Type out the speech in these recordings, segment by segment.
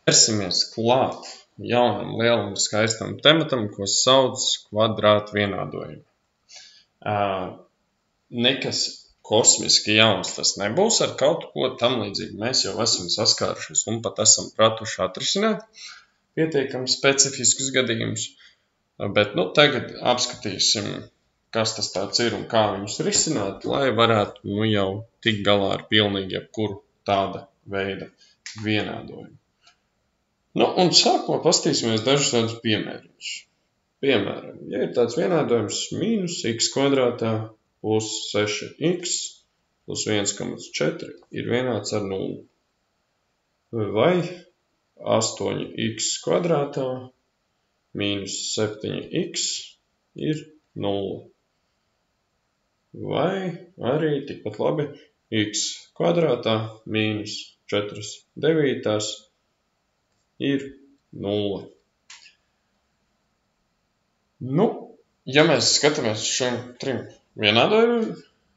Ķersimies klāt jaunam, lielam, skaistam tematam, ko sauc kvadrātu vienādojumi. Nekas kosmiski jauns tas nebūs, ar kaut ko tam līdzīgi mēs jau esam saskārušies un pat esam pratuši atrisināt pietiekami specifiskus gadījumus. Bet tagad apskatīsim, kas tas tāds ir un kā viņus risināt, lai varētu jau tikt galā ar pilnīgi jebkuru tāda veida vienādojumu. Un sākumā paskatīsimies dažus tādus piemērus. Piemēram, ja ir tāds vienādojums mīnus x kvadrātā plus 6x plus 1,4 ir vienāds ar 0. Vai 8x kvadrātā mīnus 7x ir 0. Vai arī tikpat labi x kvadrātā mīnus 4/9 ir 0. Ja mēs skatāmies uz šiem trim vienādojumiem,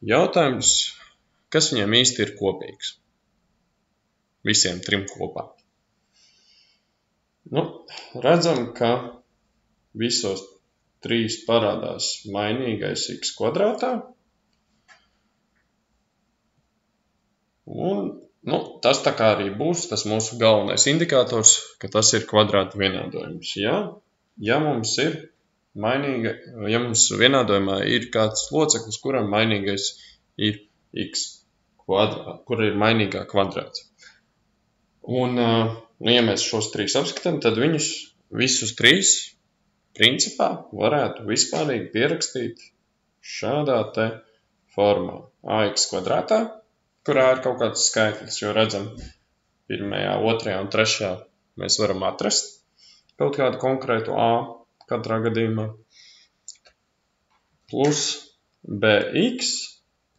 jautājums, kas viņiem īsti ir kopīgs? Visiem trim kopā. Redzam, ka visos trīs parādās mainīgais x kvadrātā. Un tas tā kā arī būs tas mūsu galvenais indikators, ka tas ir kvadrāta vienādojums. Ja mums ir ja mums vienādojumā ir kāds loceklis, kuram mainīgais ir x kvadrāts, kur ir mainīgā kvadrāts. Un, ja mēs šos trīs apskatām, tad viņus visus trīs principā varētu vispārīgi pierakstīt šādā te formā. Ax kvadrātā, kurā ir kaut kāds skaitlis, jo redzam, 1., 2. un 3. mēs varam atrast kaut kādu konkrētu a katrā gadījumā, plus bx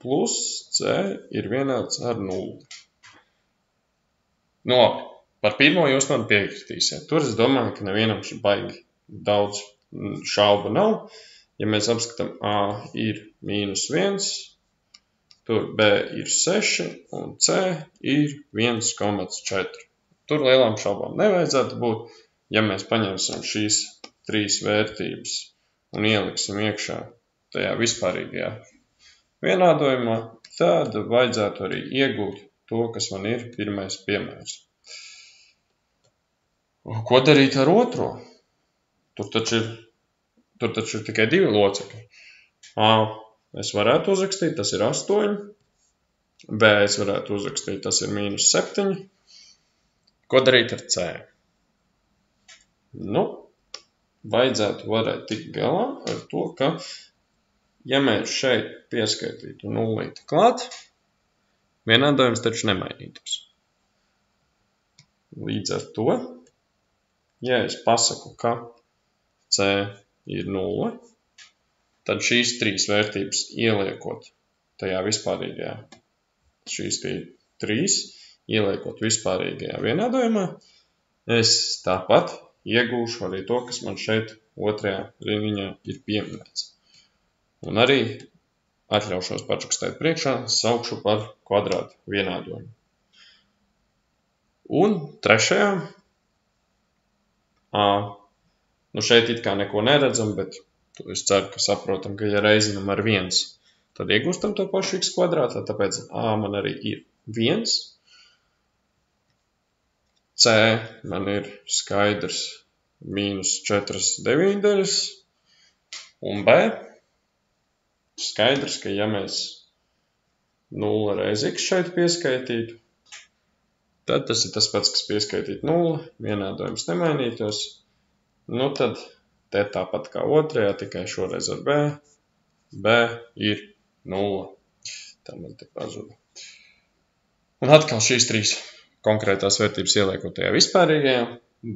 plus c ir vienāds ar 0. Par pirmo jūs man piekritīsiet. Tur es domāju, ka nevienam baigi daudz šaubu nav. Ja mēs apskatām a ir -1, tur b ir 6 un c ir 1,4. Tur lielām šaubām nevajadzētu būt. Ja mēs paņemsim šīs trīs vērtības un ieliksim iekšā tajā vispārīgajā vienādojumā, tad vajadzētu arī iegūt to, kas man ir pirmais piemērs. Ko darīt ar otro? Tur taču ir tikai divi locekļi. A es varētu uzrakstīt, tas ir 8. B es varētu uzrakstīt, tas ir -7. Ko darīt ar C? Vajadzētu varēt tikt galā ar to, ka, ja mēs šeit pieskaitītu nullīti klāt, vienādojums taču nemainītos. Līdz ar to, ja es pasaku, ka C ir 0, tad šīs trīs vērtības ieliekot tajā vispārīgajā, šīs trīs ieliekot vispārīgajā vienādojumā, es tāpat iegūšu arī to, kas man šeit otrajā rindiņā ir pieminēts. Un arī atļaušos pačukstēt priekšā, saukšu par kvadrātu vienādojumu. Un trešajā, šeit it kā neko neredzam, bet es ceru, ka saprotam, ka ja reizinam ar 1, tad iegūstam to pašu x kvadrātā, tāpēc a man arī ir 1. C man ir skaidrs -4/9, un B skaidrs, ka ja mēs 0 reiz x šeit pieskaitītu, tad tas ir tas pats, kas pieskaitīt 0, vienādojums nemainītos, tad te tāpat kā otrajā, tikai šoreiz ar B, B ir 0. Tā man te pazuda. Un atkal šīs trīs konkrētās vērtības ieliekot tajā vispārīgajā,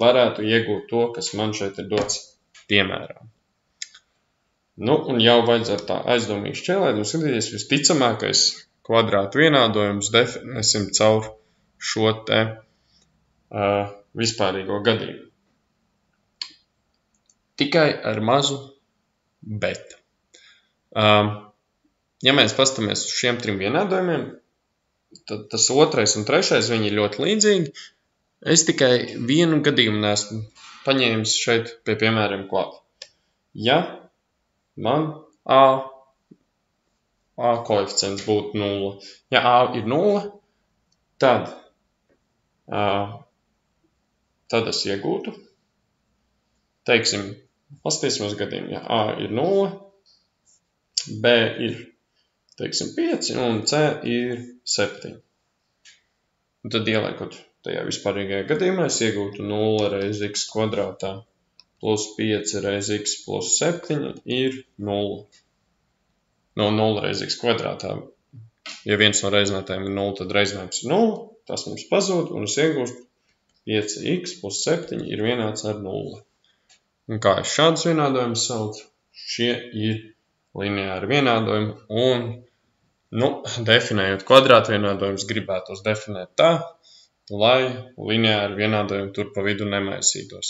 varētu iegūt to, kas man šeit ir dots piemērā. Un jau vajadzētu tā aizdomīgi šķēlēt un skatīties visticamākais kvadrātu vienādojums definēsim caur šo te vispārīgo gadījumu. Tikai ar mazu bet. Ja mēs paskatāmies uz šiem trim vienādojumiem, tad tas otrais un trešais viņi ir ļoti līdzīgi, Es tikai vienu gadījumu neesmu paņēmis šeit pie piemēriem klāt. Ja man A koeficients būtu 0, ja A ir 0, tad es iegūtu, teiksim, paskatīsimies gadījumu, ja A ir 0, B ir, teiksim, 5 un C ir 7. Un tad ieliekot tajā vispārīgajā gadījumā, es iegūtu 0 reiz x kvadrātā plus 5 reiz x plus 7 ir 0. No 0 reiz x kvadrātā, ja viens no reizinājumiem ir 0, tad reizinājums ir 0, tas mums pazūd, un es iegūstu 5x plus 7 ir vienāds ar 0. Un kā es šādus vienādojumus saucu? Šie ir lineāri vienādojumi, un, definējot kvadrātu vienādojumus, gribētos definēt tā, lai lineāri vienādojumi tur pa vidu nemaisītos.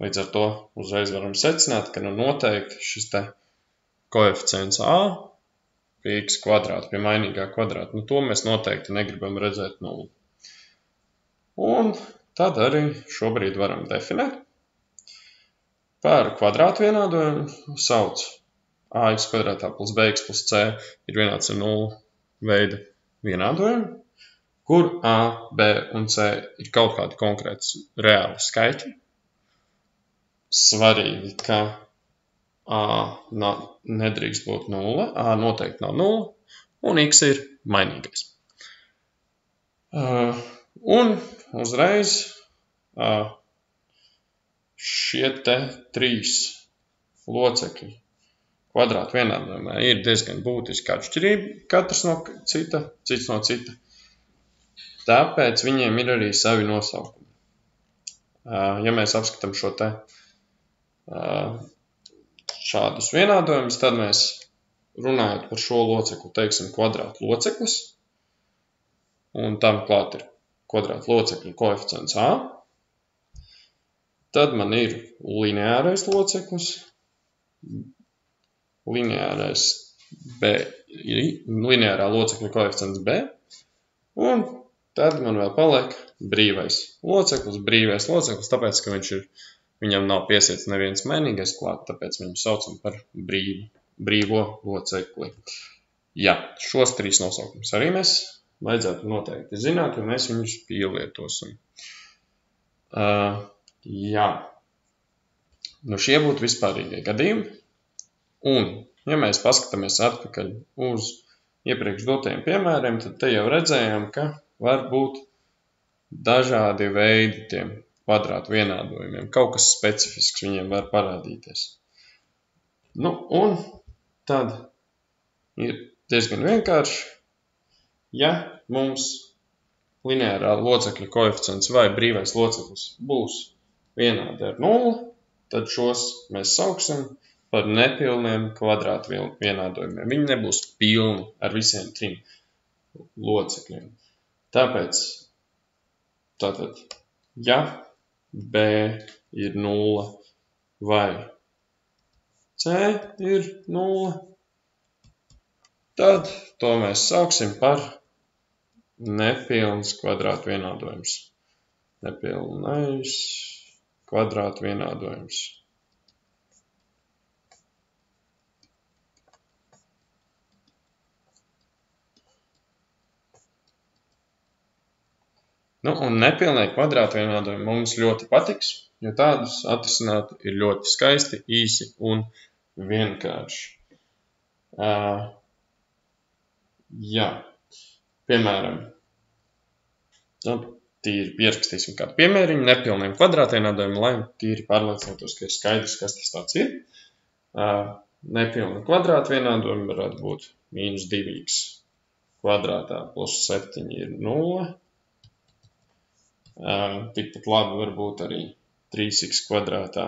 Līdz ar to uzreiz varam secināt, ka noteikti šis te koeficients A pie x kvadrāta, pie mainīgā kvadrāta, to mēs noteikti negribam redzēt 0. Un tad arī šobrīd varam definēt. Par kvadrātu vienādojumu sauc ax kvadrātā plus bx plus c ir vienāds ar 0 veida vienādojumu, kur a, b un c ir kaut kādi konkrēti reāli skaitļi. Svarīgi, ka a nedrīkst būt 0, a noteikti nav 0, un x ir mainīgais. Un uzreiz šie te 3 locekļi kvadrātu vienādojumā ir diezgan būtiski atšķirība katrs no cita, cits no cita. Tāpēc viņiem ir arī savi nosaukumi. Ja mēs apskatām šo te šādus vienādojumus, tad mēs runājot par šo locekli, teiksim kvadrātu loceklis, un tam klāt ir kvadrātu locekļu koeficients A. Tad man ir lineārais loceklis, lineārā locekļa koeficients B, un tad man vēl paliek brīvais loceklis, tāpēc, ka viņam nav piesiets neviens mainīgais klāt, tāpēc viņu saucam par brīvo locekli. Ja, šos 3 nosaukumus arī mēs vajadzētu noteikti zināt, un mēs viņus pielietosim. Šie būtu vispārīgie gadījumi, un, ja mēs paskatāmies atpakaļ uz iepriekš dotajiem piemēriem, tad te jau redzējām, ka var būt dažādi veidi tiem kvadrātu vienādojumiem. Kaut kas specifisks viņiem var parādīties. Un tad ir diezgan vienkārši. Ja mums lineārā locekļa koeficients vai brīvais loceklis būs vienādi ar 0, tad šos mēs sauksim par nepilniem kvadrātu vienādojumiem. Viņi nebūs pilni ar visiem 3 locekļiem. Tāpēc, ja B ir 0 vai C ir 0, tad to mēs sauksim par nepilns kvadrātu vienādojums. Nepilnais kvadrātu vienādojums. Un nepilnai kvadrātu vienādojumi mums ļoti patiks, jo tādus atrisināt ir ļoti skaisti, īsi un vienkārši. Piemēram, tīri pierakstīsim kādu piemēriņu nepilniem kvadrātu vienādojumiem, lai tīri pārliecinātos, ka ir skaidrs, kas tas tāds ir. Nepilna kvadrātu vienādojumi varētu būt mīnus 2x kvadrātā plus 7 ir 0. Tikpat labi var būt arī 3x kvadrātā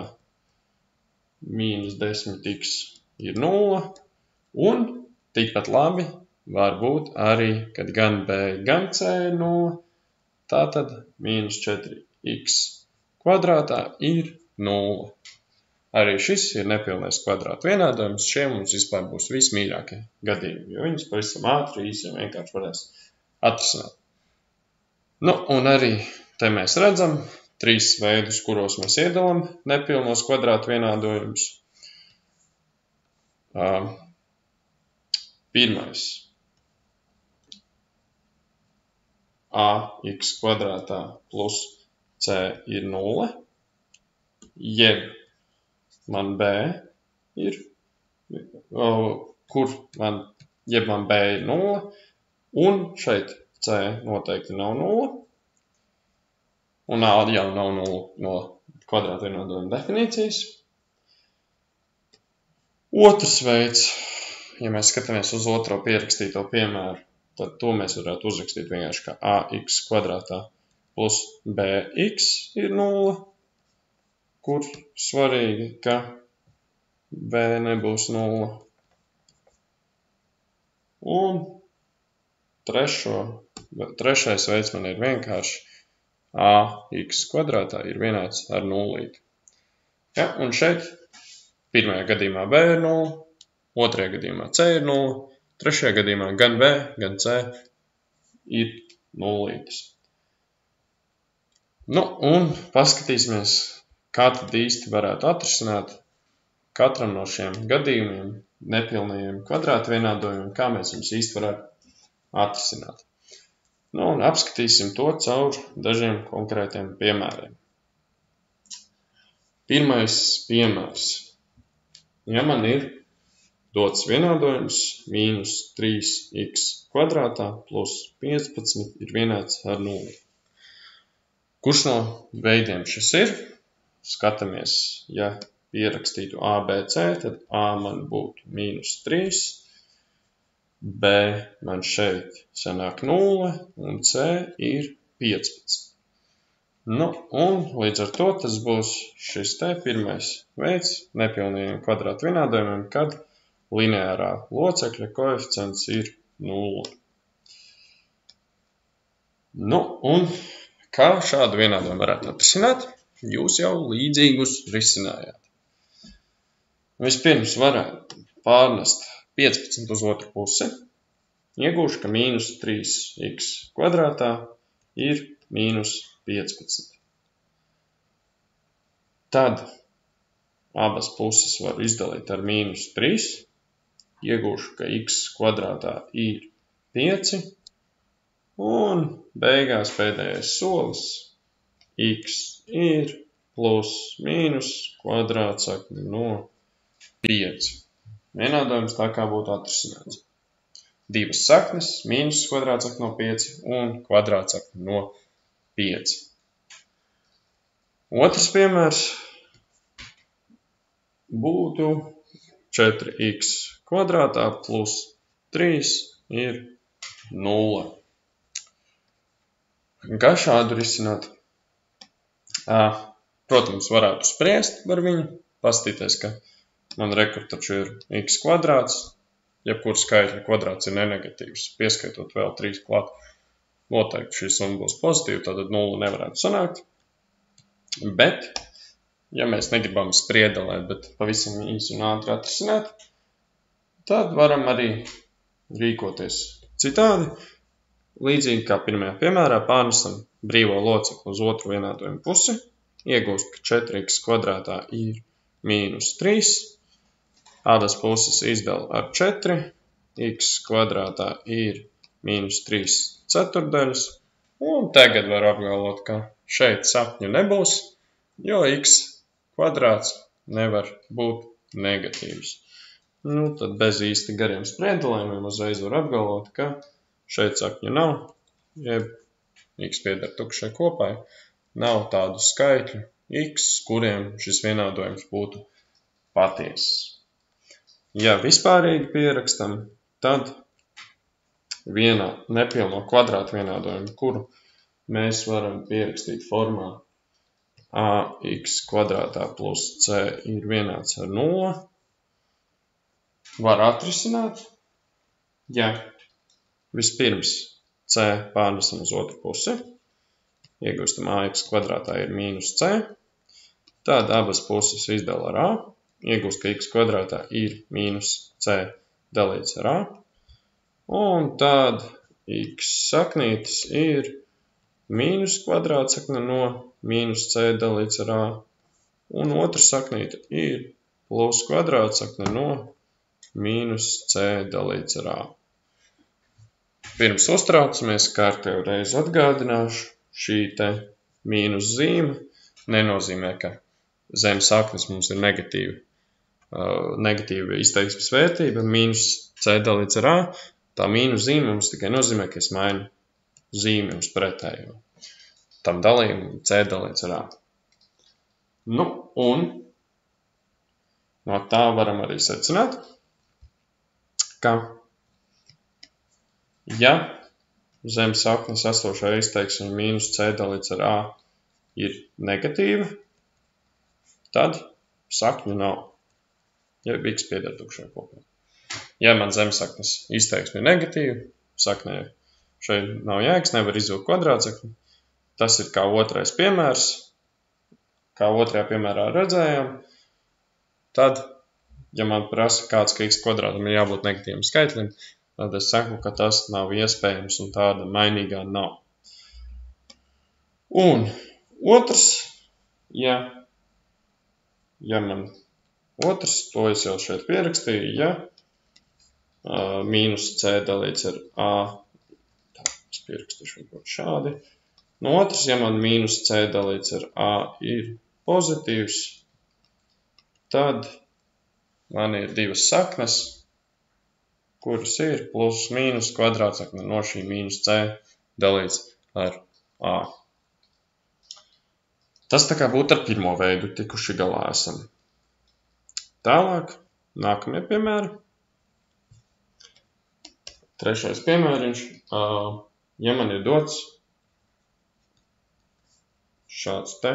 mīnus 10x ir 0, un tikpat labi var būt arī, kad gan B, gan C ir 0, tātad mīnus 4x kvadrātā ir 0. Arī šis ir nepilnais kvadrātu vienādojums, šie mums vispār būs vismīļākie gadījumi, jo viņus pavisam ātri, īsi un vienkārši varēs atrisināt. Un arī te mēs redzam 3 veidus, kuros mēs iedalām nepilnos kvadrātu vienādojumus. Pirmais. Ax kvadrātā plus c ir 0, jeb man b ir, jeb man b ir 0, un šeit c noteikti nav 0, un a jau nav 0 no kvadrātu vienādojuma definīcijas. Otrs veids, ja mēs skatāmies uz otro pierakstīto piemēru, tad to mēs varētu uzrakstīt vienkārši kā ax kvadrātā plus bx ir 0, kur svarīgi, ka b nebūs 0. Un trešais veids man ir vienkārši ax kvadrātā ir vienāds ar 0. Ja, un šeit pirmajā gadījumā b ir 0, otrajā gadījumā c ir 0, trešajā gadījumā gan b, gan c ir 0. Un paskatīsimies, kā tad īsti varētu atrisināt katram no šiem gadījumiem, nepilnajiem kvadrātu vienādojumiem, kā mēs viņus īsti varētu atrisināt. Un apskatīsim to caur dažiem konkrētiem piemēriem. Pirmais piemērs. Ja man ir dots vienādojums mīnus 3x kvadrātā plus 15 ir vienāds ar 0. Kurš no veidiem šis ir? Skatāmies, ja pierakstītu a, b, c, tad a man būtu mīnus 3, b man šeit sanāk 0, un c ir 15. Un līdz ar to tas būs šis te pirmais veids nepilnajiem kvadrātu vienādojumiem, kad lineārā locekļa koeficients ir 0. Un kā šādu vienādojumu varētu atrisināt? Jūs jau līdzīgus risinājāt. Vispirms varētu pārnest 15 uz otru pusi. Iegūšu, ka mīnus 3x kvadrātā ir mīnus 15. Tad abas puses var izdalīt ar mīnus 3. Iegūšu, ka x kvadrātā ir 5. Un beigās pēdējais solis x ir plus mīnus kvadrātsakne no 5. Vienādojums tā kā būtu atrisināts. Divas saknes, mīnus kvadrātsakne no 5 un kvadrātsakne no 5. Otrs piemērs būtu 4x kvadrātā plus 3 ir 0. Kā šādu risināt? Protams, varētu spriest par viņu, paskatīties, ka man rekur taču ir x kvadrāts, jebkur skaitļa kvadrāts ir nenegatīvs, pieskaitot vēl 3 klāt. Noteikti šī summa būs pozitīva, tad 0 nevarētu sanākt. Bet, ja mēs negribam spriedelēt, bet pavisam īsi un ātri atrisināt, tad varam arī rīkoties citādi. Līdzīgi kā pirmajā piemērā pārnesam brīvo locekli uz otru vienādojumu pusi, iegūst, ka 4x kvadrātā ir mīnus 3, abas puses izdala ar 4, x kvadrātā ir mīnus 3 ceturtdaļas, un tagad var apgalvot, ka šeit sakņu nebūs, jo x kvadrāts nevar būt negatīvs. Tad bez īsti gariem spriedelējumiem uzreiz var apgalvot, ka šeit sakņu nav, jeb x pieder tukšai kopai, nav tādu skaitļu x, kuriem šis vienādojums būtu patiesis. Ja vispārīgi pierakstam, tad vienā nepilno kvadrātu vienādojumu, kuru mēs varam pierakstīt formā ax kvadrātā plus c ir vienāds ar 0, var atrisināt, ja vispirms c pārnesam uz otru pusi, iegūstam ax kvadrātā ir mīnus c, tad abas puses izdala ar a, iegūst, ka x kvadrātā ir mīnus c dalīts ar a, un tad x saknītis ir mīnus kvadrātsakne no mīnus c dalīts ar a. Un otra saknīte ir plus kvadrātsakne no mīnus c dalīts ar a. Pirms uztraucamies, kārtējo reizi atgādināšu, šī te mīnus zīme nenozīmē, ka zem saknes mums ir negatīva izteiksmes vērtība, mīnus c dalīts ar a. Tā mīnus zīme mums tikai nozīmē, ka es mainu zīmi uz pretējo. Tam dalījumam c dalīts ar a. Nu, un no tā varam arī secināt, ka ja zem saknes esošā izteiksme mīnus c dalīts ar a ir negatīva, tad sakņu nav, ja x pieder tukšai kopā. Ja man zemsaknes izteiksme ir negatīva, saknē šeit nav jēgas, nevar izvilkt kvadrātsakni. Tas ir kā otrais piemērs, kā otrajā piemērā redzējām. Tad, ja man prasa kāds, ka x kvadrātam ir jābūt negatīvam skaitlim, tad es saku, ka tas nav iespējams un tāda mainīgā nav. Un otrs, ja man otrs, to es jau šeit pierakstīju, ja mīnus c dalīts ar a, tā, es pierakstīšu šādi. No otrs, ja man mīnus c dalīts ar a ir pozitīvs, tad man ir divas saknes, kuras ir plus mīnus kvadrātsakne no šī mīnus c dalīts ar a. Tas tā kā būtu ar pirmo veidu tikuši galā esam. Tālāk, nākamie piemēri. Trešais piemēriņš, ja man ir dots šāds te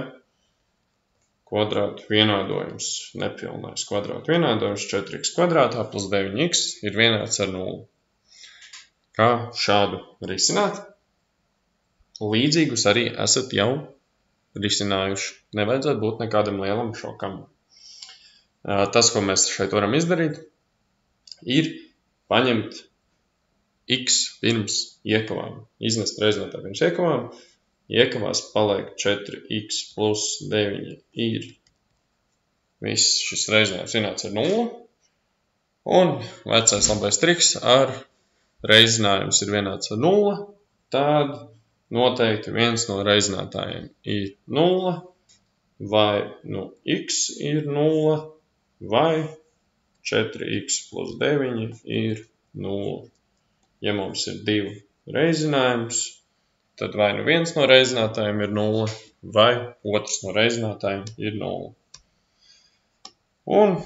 kvadrātu vienādojums, nepilnais kvadrātu vienādojums 4x kvadrātā plus 9x ir vienāds ar 0. Kā šādu risināt? Līdzīgus arī esat jau risinājuši. Nevajadzētu būt nekādam lielam šokam. Tas, ko mēs šeit varam izdarīt, ir paņemt x pirms iekavām. Iznest reizinātāju pirms iekavām. Iekavās paliek 4x plus 9 ir. Viss šis reizinājums vienāds ar 0. Un vecais labais triks ar reizinājums ir vienāds ar 0. Tad noteikti viens no reizinātājiem ir 0. Vai nu x ir 0. Vai 4x plus 9 ir 0. Ja mums ir divi reizinājums, tad vai nu viens no reizinātājiem ir 0, vai otrs no reizinātājiem ir 0. Un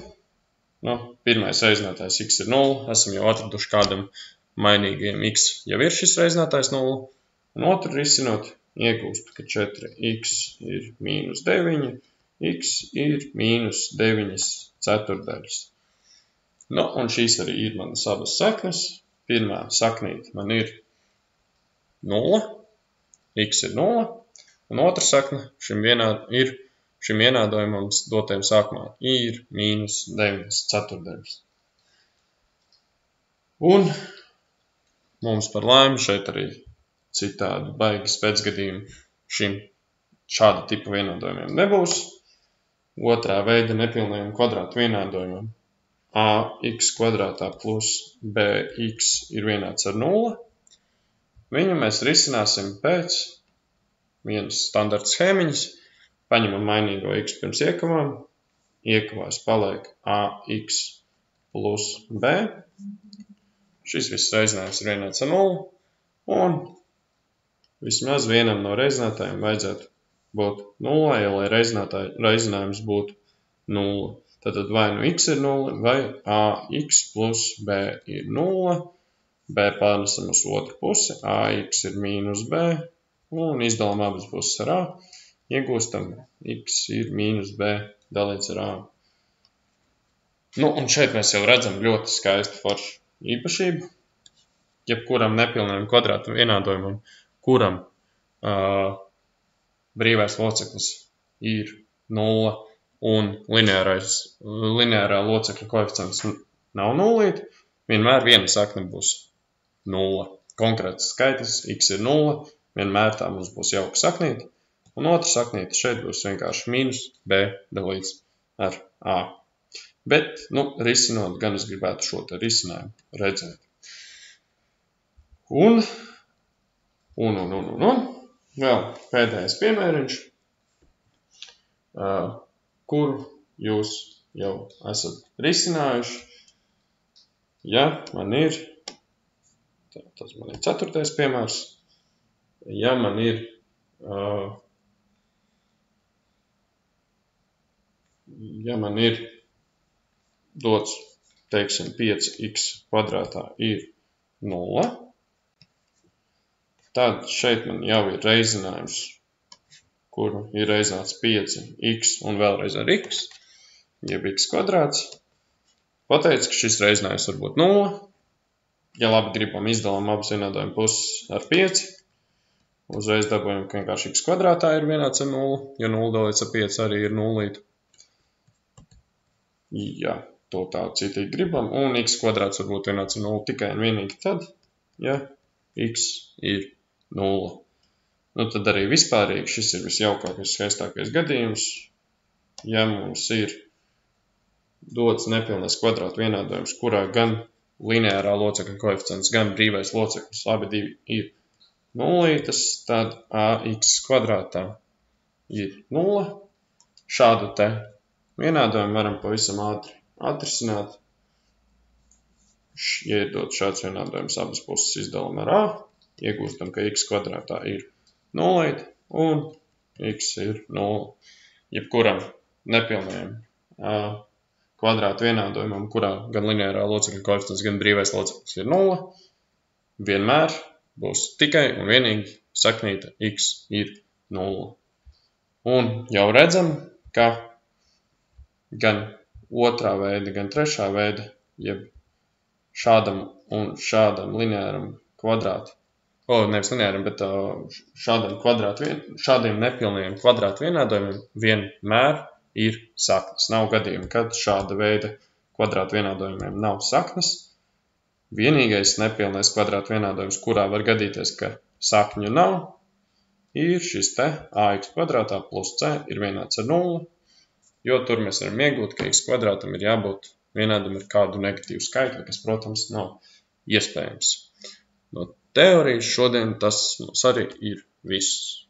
pirmais reizinātājs x ir 0, esam jau atraduši kādam mainīgajam x jau ir šis reizinātājs 0, un otru risinot iegūst, ka 4x ir mīnus 9, x ir mīnus 9 ceturdaļas. Nu, un šīs arī ir manas abas saknes. Pirmā saknīte man ir 0, x ir 0, un otra sakne šim vienādojumam dotajam sākumā ir mīnus 9 ceturdaļas. Un mums par laimi šeit arī citādi baigas pēcgadījumi šāda tipa vienādojumiem nebūs. Otrā veida nepilnajam kvadrātu vienādojumam ax kvadrātā plus bx ir vienāds ar 0. Viņu mēs risināsim pēc vienas standarta schēmiņas. Paņemam mainīgo x pirms iekavām. Iekavās paliek ax plus b. Šis viss reizinājums ir vienāds ar 0. Un vismaz vienam no reizinātājiem vajadzētu būt 0, lai reizinājums būtu 0. Tātad vai nu x ir 0, vai ax plus b ir 0, b pārnesam uz otru pusi, ax ir mīnus b, un izdalām abas puses ar a, iegūstam x ir mīnus b dalīts ar a. Nu, un šeit mēs jau redzam ļoti skaistu foršu īpašību. Jebkuram nepilnajam kvadrātu vienādojumam, kuram brīvais loceklis ir 0, un lineārā locekļa koeficients nav 0, vienmēr viena sakne būs 0. Konkrēts skaitlis x ir 0, vienmēr tā mums būs jauka saknīte, un otra saknīte šeit būs vienkārši mīnus b dalīts ar a. Bet, risinot, gan es gribētu šo te risinājumu redzēt. Un vēl pēdējais piemēriņš, kuru jūs jau esat risinājuši. Ja man ir, tas man ir 4. piemērs, ja man ir dots, teiksim, 5x kvadrātā ir 0, tad šeit man jau ir reizinājums, kuru ir reizināts 5x un vēlreiz ar x, jeb x kvadrāts. Pateicu, ka šis reizinājums var būt 0. Ja labi gribam, izdalām abas vienādojuma puses ar 5. Uzreiz dabūjam, ka vienkārši x kvadrātā ir vienāds ar 0, jo 0 dalīts ar 5 arī ir 0. Ja to tā citīgi gribam, un x kvadrāts var būt vienāds ar 0 tikai un vienīgi tad, ja x ir 0. Tad arī vispārīgi šis ir visjaukākais, skaistākais gadījums, ja mums ir dots nepilnais kvadrātu vienādojums, kurā gan lineārā locekļa koeficients, gan brīvais loceklis, abi divi ir 0, tad ax kvadrātā ir 0. Šādu te vienādojumu varam pavisam ātri atrisināt. Ja ir dot šāds vienādojums, abas puses izdalam ar a, iegūstam, ka x kvadrātā ir 0 un x ir 0. Jebkuram nepilnajam kvadrātu vienādojumam, kurā gan lineārā locekļa koeficients, gan brīvais loceklis ir 0, vienmēr būs tikai un vienīgi saknīte x ir 0. Un jau redzam, ka gan otrā veida, gan trešā veida, jeb šādam un šādam lineāram kvadrātu, nevis lineāram, bet šādiem nepilniem kvadrātu vienādojumiem vienmēr ir saknes. Nav gadījumi, kad šāda veida kvadrātu vienādojumiem nav saknes. Vienīgais nepilnais kvadrātu vienādojums, kurā var gadīties, ka sakņu nav, ir šis te ax kvadrātā plus c ir vienāds ar 0, jo tur mēs varam iegūt, ka x kvadrātam ir jābūt vienādam ar kādu negatīvu skaitli, kas, protams, nav iespējams. No teorijas šodien tas mums arī ir viss.